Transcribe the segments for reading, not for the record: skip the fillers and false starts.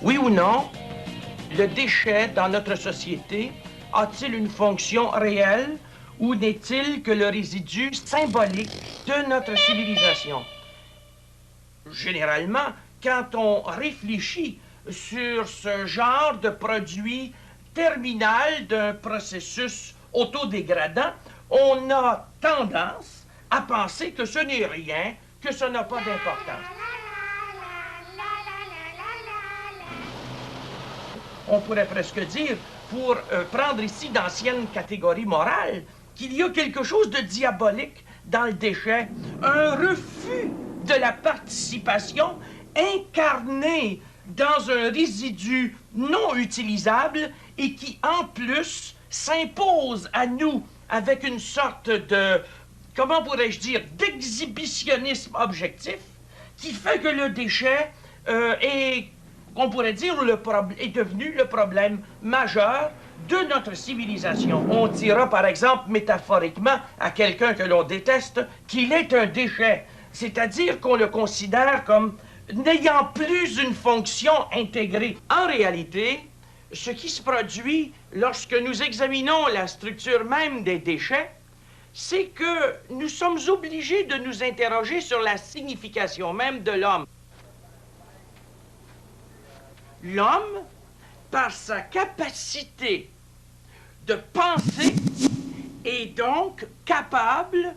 Oui ou non, le déchet dans notre société a-t-il une fonction réelle ou n'est-il que le résidu symbolique de notre civilisation? Généralement, quand on réfléchit sur ce genre de produit terminal d'un processus autodégradant, on a tendance à penser que ce n'est rien, que ça n'a pas d'importance. On pourrait presque dire, pour prendre ici d'anciennes catégories morales, qu'il y a quelque chose de diabolique dans le déchet, un refus de la participation incarné dans un résidu non utilisable et qui, en plus, s'impose à nous avec une sorte de, comment pourrais-je dire, d'exhibitionnisme objectif qui fait que le déchet on pourrait dire, est devenu le problème majeur de notre civilisation. On dira, par exemple, métaphoriquement, à quelqu'un que l'on déteste, qu'il est un déchet. C'est-à-dire qu'on le considère comme n'ayant plus une fonction intégrée. En réalité, ce qui se produit lorsque nous examinons la structure même des déchets, c'est que nous sommes obligés de nous interroger sur la signification même de l'homme. L'homme, par sa capacité de penser, est donc capable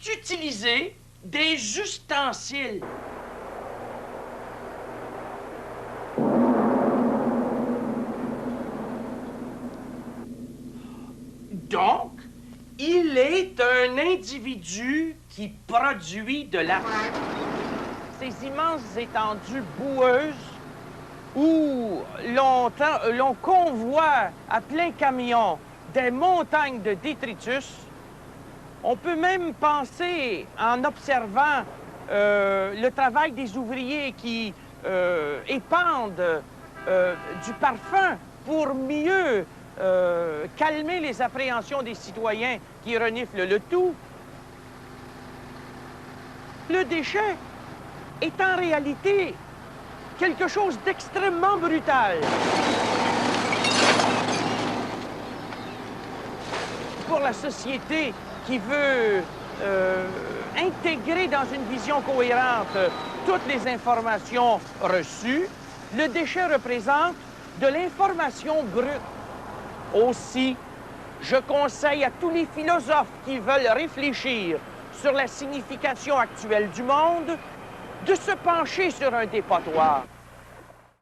d'utiliser des ustensiles. Donc, il est un individu qui produit de l'argent. Ces immenses étendues boueuses où l'on convoie à plein camion des montagnes de détritus. On peut même penser, en observant le travail des ouvriers qui épandent du parfum pour mieux calmer les appréhensions des citoyens qui reniflent le tout. Le déchet est en réalité quelque chose d'extrêmement brutal. Pour la société qui veut intégrer dans une vision cohérente toutes les informations reçues, le déchet représente de l'information brute. Aussi, je conseille à tous les philosophes qui veulent réfléchir sur la signification actuelle du monde de se pencher sur un dépotoir.